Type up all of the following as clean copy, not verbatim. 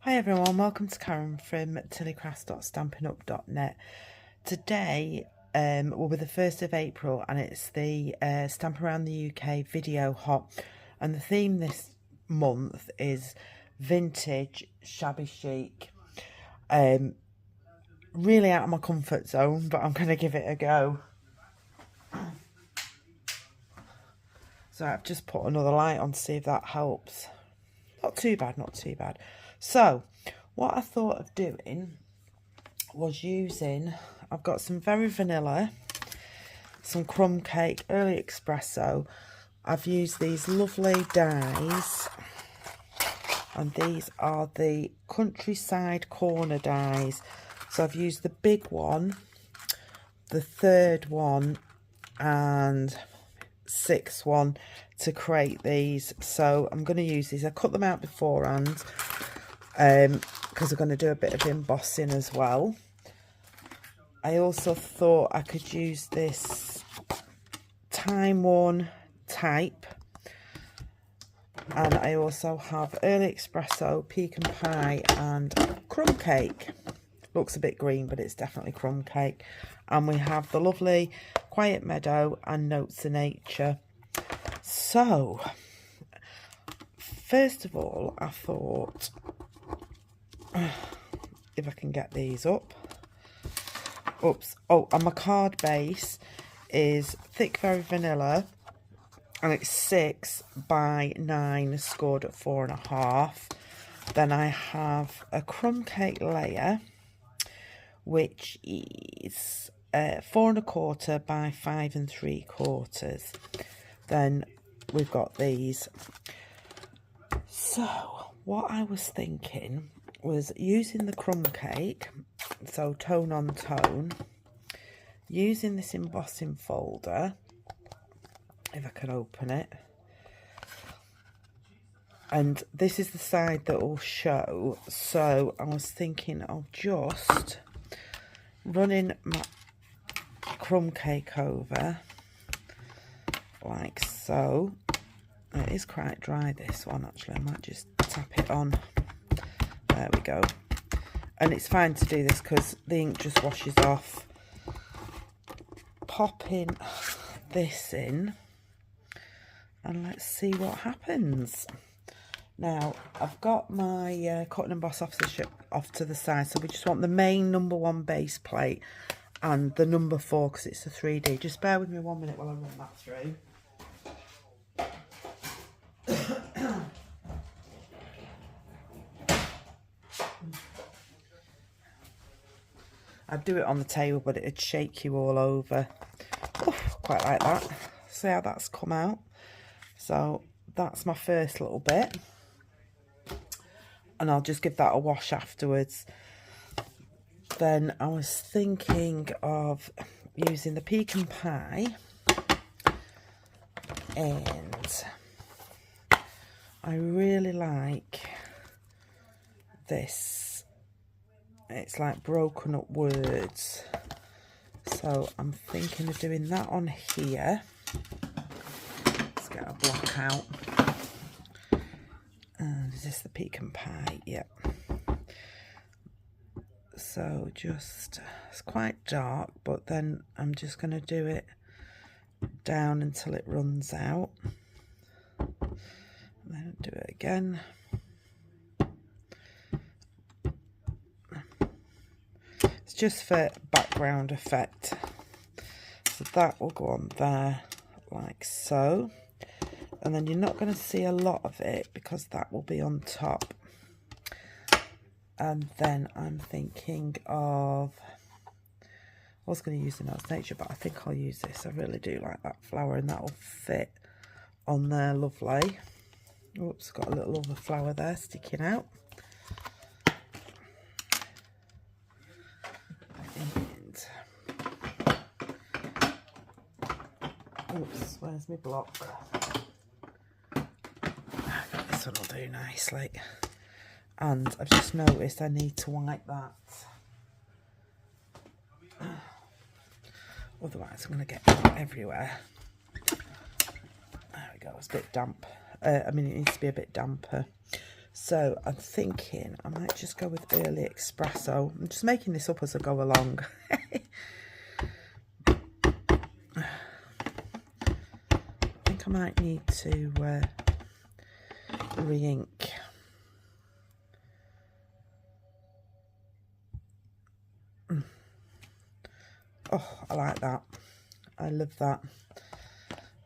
Hi everyone, welcome to Karen from tilleycrafts.stampinup.net. Today will be the 1st of April and it's the Stamp Around the UK video hop, and the theme this month is vintage shabby chic. Really out of my comfort zone, but I'm going to give it a go. So I've just put another light on to see if that helps. Not too bad, not too bad. So what I thought of doing was using, I've got some very vanilla, some crumb cake, early espresso. I've used these lovely dies, and these are the countryside corner dies. So I've used the big one, the third one and sixth one to create these. So I'm going to use these. I cut them out beforehand because I'm going to do a bit of embossing as well. I also thought I could use this time-worn type, and I also have early espresso, pecan pie and crumb cake. Looks a bit green, but it's definitely crumb cake. And we have the lovely Quiet Meadow and Notes of Nature. So first of all, I thought, if I can get these up. Oops. Oh, and my card base is thick very vanilla, and it's 6 by 9 scored at 4.5. Then I have a crumb cake layer, which is 4.25 by 5 3/4. Then we've got these. So what I was thinking was using the crumb cake, so tone on tone, using this embossing folder, if I can open it, and this is the side that will show. So I was thinking of just running my crumb cake over like so. It is quite dry, this one, actually. I might just tap it on. There we go. And it's fine to do this because the ink just washes off. Popping this in and let's see what happens. Now I've got my cut and emboss off to the side, so we just want the main number 1 base plate and the number 4 because it's a 3D. Just bear with me 1 minute while I run that through. I'd do it on the table, but it'd shake you all over. Oof, quite like that. See how that's come out. So that's my first little bit, and I'll just give that a wash afterwards. Then I was thinking of using the pecan pie, and I really like this. It's like broken up words, so I'm thinking of doing that on here. Let's get a block out. And is this the pecan pie? Yep. So just, it's quite dark, but then I'm just going to do it down until it runs out, and then do it again. It's just for background effect. So that will go on there like so, and then you're not going to see a lot of it because that will be on top. And then I'm thinking of, I was going to use the Notes of Nature, but I think I'll use this. I really do like that flower, and that will fit on there lovely. Oops, got a little other flower there sticking out. Oops, where's my block? This one will do nicely. And I've just noticed I need to wipe that. Otherwise I'm going to get everywhere. There we go, it's a bit damp. I mean, it needs to be a bit damper. So I'm thinking I might just go with early espresso. I'm just making this up as I go along. I think I might need to re-ink. Oh, I like that. I love that.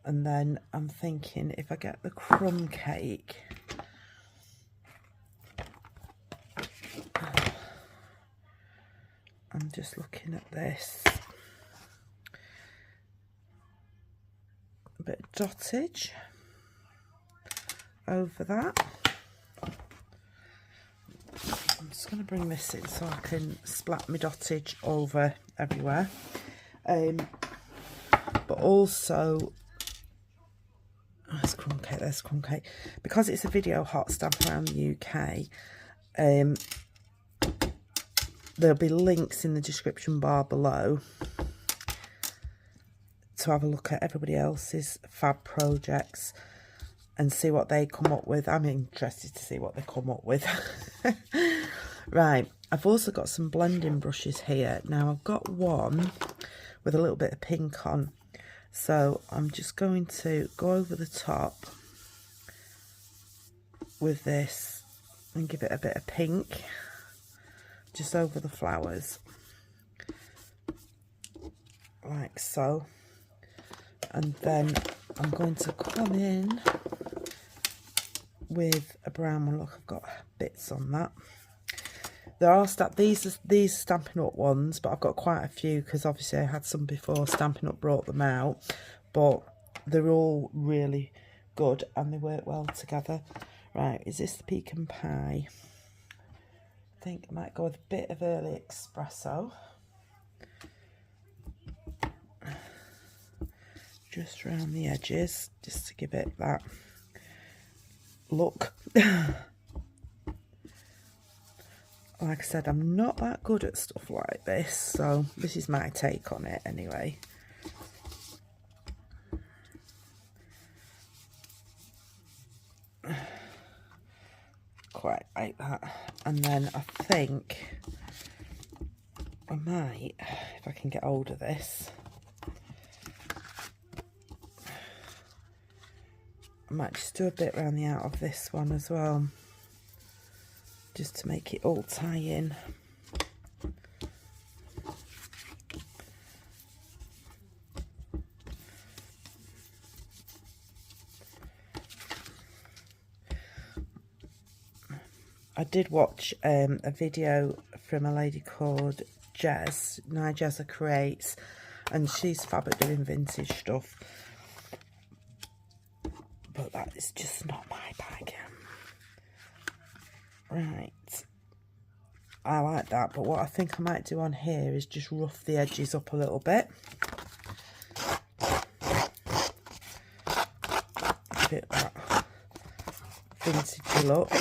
And then I'm thinking if I get the crumb cake, I'm just looking at this. A bit of dottage over that. I'm just going to bring this in so I can splat my dottage over everywhere. But also, there's crumb cake, there's crumb cake. Because it's a video hot stamp around the UK, there'll be links in the description bar below to have a look at everybody else's fab projects and see what they come up with. I'm interested to see what they come up with. Right, I've also got some blending brushes here. Now I've got one with a little bit of pink on, so I'm just going to go over the top with this and give it a bit of pink just over the flowers, like so. And then I'm going to come in with a brown one. Look, I've got bits on that. There are these Stampin' Up ones, but I've got quite a few because obviously I had some before Stampin' Up brought them out. But they're all really good and they work well together. Right, is this the pecan pie? I think I might go with a bit of early espresso. Just around the edges, just to give it that look. Like I said, I'm not that good at stuff like this, so this is my take on it anyway. Quite like that. And then I think I might, if I can get hold of this, I might just do a bit around the out of this one as well, just to make it all tie in. I did watch a video from a lady called Jez, Jezza Creates, and she's fab at doing vintage stuff. But that is just not my bag. Right. I like that, but what I think I might do on here is just rough the edges up a little bit. Give it that vintage look.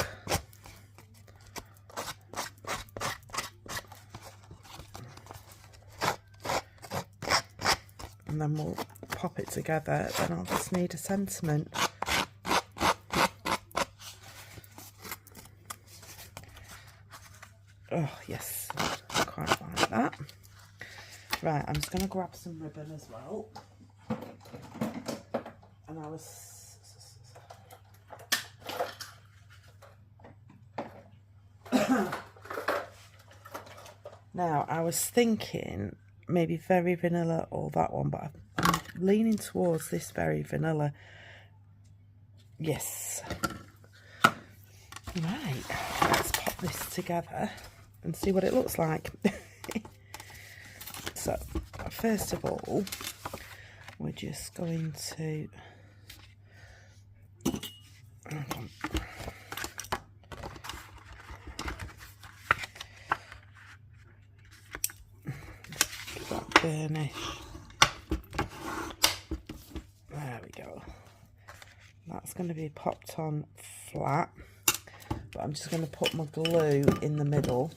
And then we'll pop it together. Then I'll just need a sentiment. Oh, yes, quite like that. Right, I'm just going to grab some ribbon as well. And now, I was thinking maybe Very Vanilla or that one, but I'm leaning towards this Very Vanilla. Yes. Right, let's pop this together and see what it looks like. So, first of all, we're just going to that burnish. There we go. That's going to be popped on flat, but I'm just going to put my glue in the middle.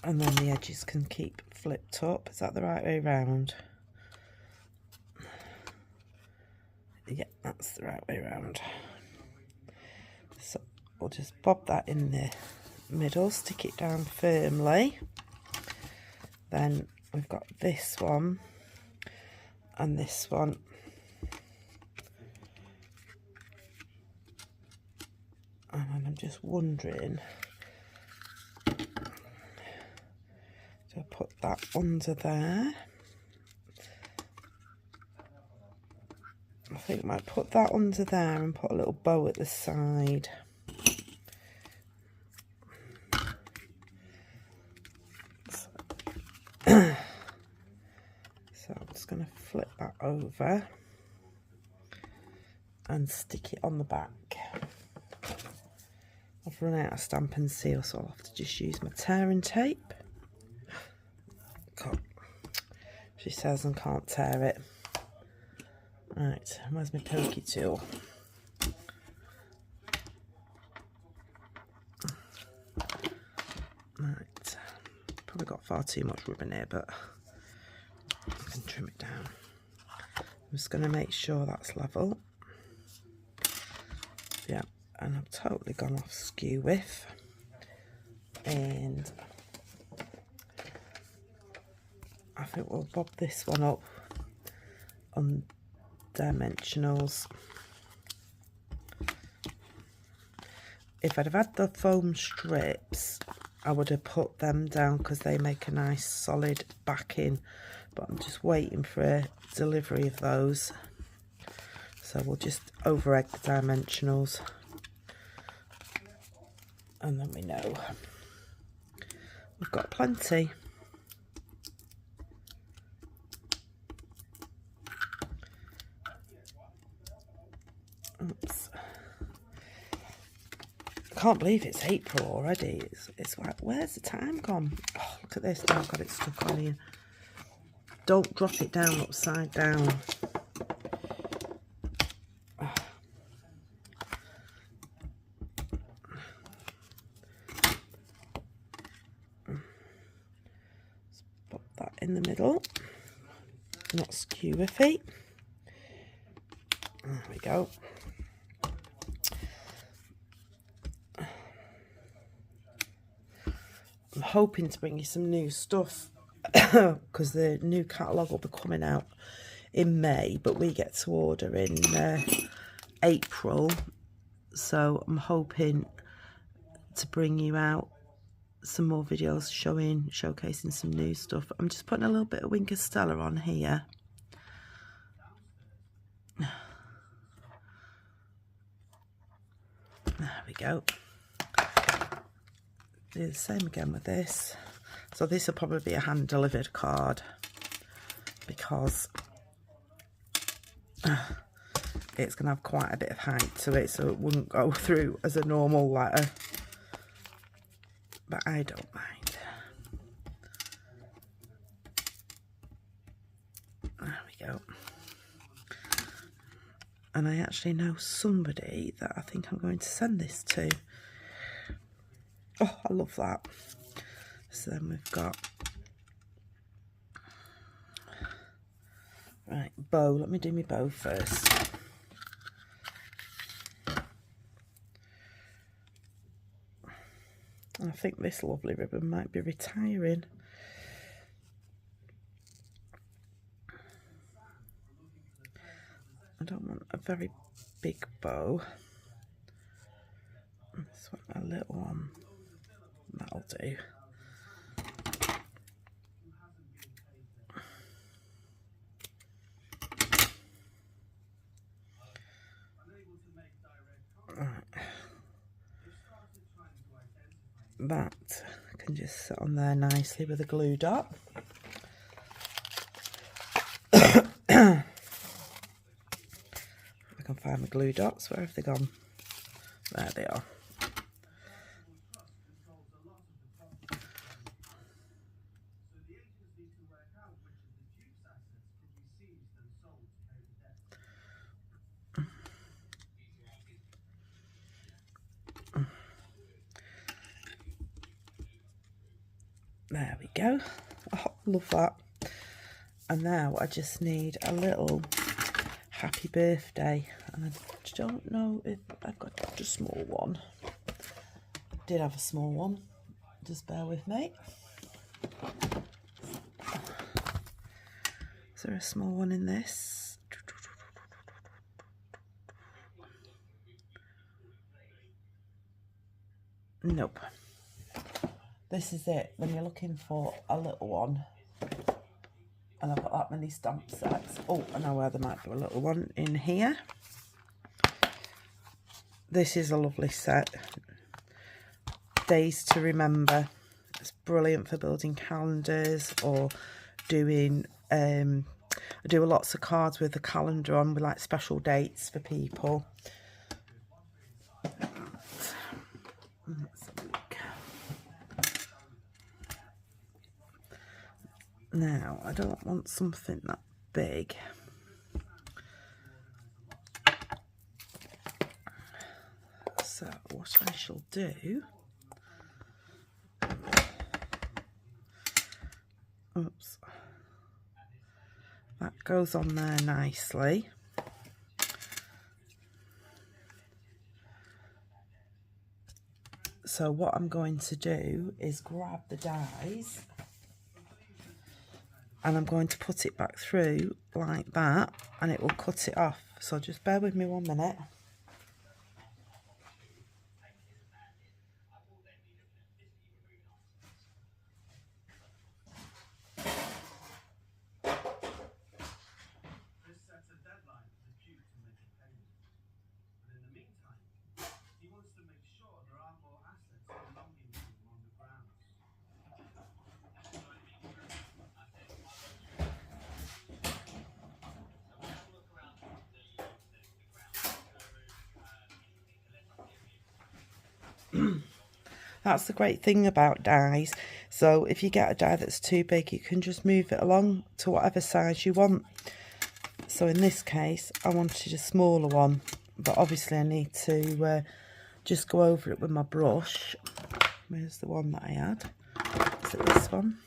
And then the edges can keep flipped up. Is that the right way round? Yeah, that's the right way around. So we'll just bob that in the middle, stick it down firmly. Then we've got this one and this one. And I'm just wondering, do I put that under there? I think I might put that under there and put a little bow at the side. So I'm just going to flip that over and stick it on the back. I've run out of stamp and seal, so I'll have to just use my tearing tape. She says I can't tear it. Right, where's my pokey tool? Right, probably got far too much ribbon here, but I can trim it down. I'm just going to make sure that's level. Yeah, and I've totally gone off skew width. And I think we'll bob this one up on dimensionals. If I'd have had the foam strips, I would have put them down because they make a nice solid backing, but I'm just waiting for a delivery of those, so we'll just over egg the dimensionals and then we know we've got plenty. Oops. I can't believe it's April already. It's like, where's the time gone? Oh, look at this, now I've got it stuck on here. Don't drop it down upside down. Let's pop that in the middle. Not skew with feet. There we go. I'm hoping to bring you some new stuff because the new catalogue will be coming out in May, but we get to order in April, so I'm hoping to bring you out some more videos showcasing some new stuff. I'm just putting a little bit of Winker Stella on here. There we go. Do the same again with this. So this will probably be a hand delivered card because it's going to have quite a bit of height to it, so it wouldn't go through as a normal letter, but I don't mind. There we go. And I actually know somebody that I think I'm going to send this to. Oh, I love that. So then we've got, right, bow. Let me do my bow first. I think this lovely ribbon might be retiring. I don't want a very big bow. I just want a little one. That'll do. That can just sit on there nicely with a glue dot. I can find my glue dots. Where have they gone? There they are. There we go. Oh, love that. And now I just need a little happy birthday, and I don't know if I've got a small one. I did have a small one, just bear with me. Is there a small one in this? Nope. This is it, when you're looking for a little one. And I've got that many stamp sets. Oh, I know where there might be a little one in here. This is a lovely set. Days to Remember. It's brilliant for building calendars or doing, I do lots of cards with the calendar on with like special dates for people. Let's have a look. Now, I don't want something that big. So, what I shall do... Oops. That goes on there nicely. So, what I'm going to do is grab the dies... and I'm going to put it back through like that, and it will cut it off. So just bear with me 1 minute. That's the great thing about dies. So if you get a die that's too big, you can just move it along to whatever size you want. So in this case, I wanted a smaller one, but obviously I need to just go over it with my brush. Where's the one that I had? Is it this one?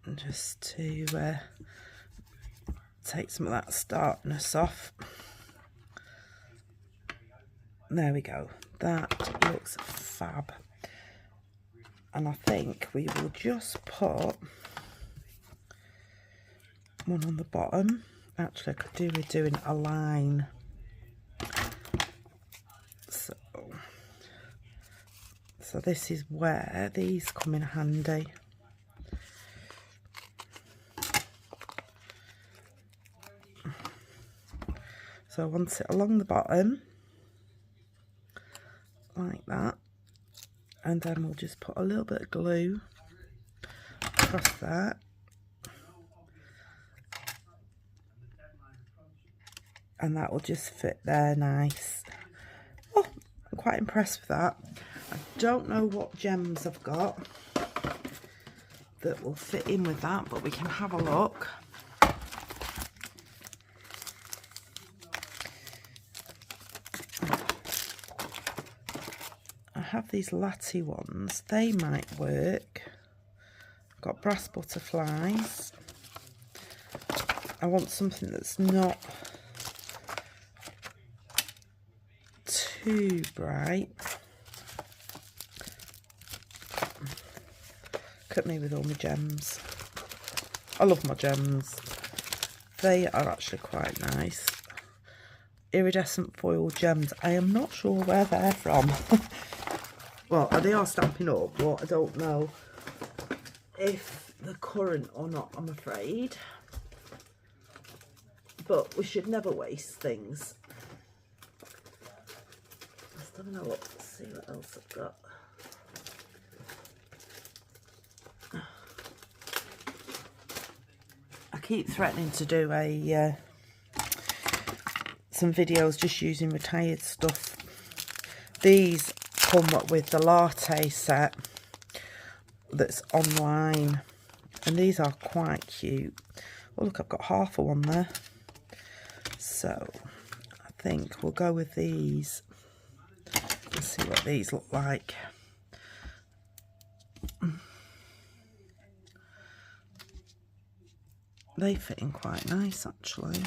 And just to take some of that starkness off. There we go. That looks fab. And I think we will just put one on the bottom. Actually, I could do with doing a line. So this is where these come in handy. So I want it along the bottom. Like that, and then we'll just put a little bit of glue across that, and that will just fit there nice. Oh, I'm quite impressed with that. I don't know what gems I've got that will fit in with that, but we can have a look. Have these latte ones, they might work. I've got brass butterflies. I want something that's not too bright. Look at me with all my gems. I love my gems. They are actually quite nice. Iridescent foil gems. I am not sure where they're from. Well, they are Stampin' Up, but I don't know if they're current or not, I'm afraid. But we should never waste things. Just having a look to see what else I've got. I keep threatening to do some videos just using retired stuff. These come with the latte set that's online, and these are quite cute. Oh look, I've got half of one there. So I think we'll go with these. Let's see what these look like. They fit in quite nice actually.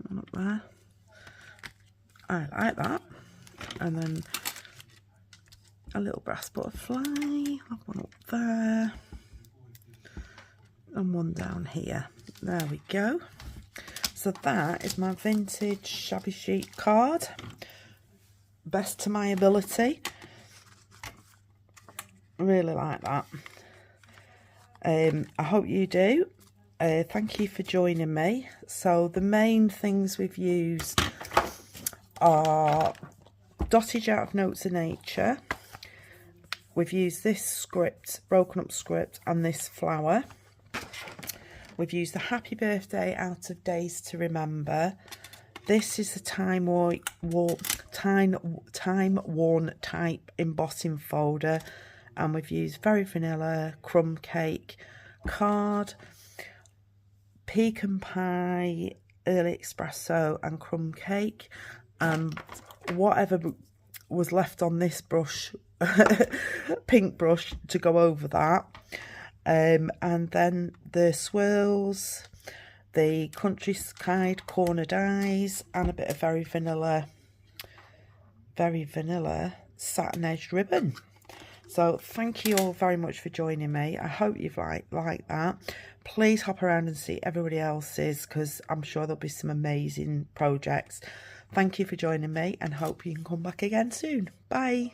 One up there. I like that. And then a little brass butterfly. Have one up there. And one down here. There we go. So that is my vintage Shabby Chic card. Best to my ability. Really like that. I hope you do. Thank you for joining me. So the main things we've used are Dotage Out of Notes of Nature. We've used this script, broken up script, and this flower. We've used the Happy Birthday Out of Days to Remember. This is the time worn type embossing folder, and we've used Very Vanilla, Crumb Cake, Card, Pecan Pie, Early Espresso and Crumb Cake, and whatever was left on this brush, pink brush, to go over that. And then the swirls, the Countryside Corner dies, and a bit of very vanilla satin edged ribbon. So thank you all very much for joining me. I hope you've liked that. Please hop around and see everybody else's, because I'm sure there'll be some amazing projects. Thank you for joining me, and hope you can come back again soon. Bye.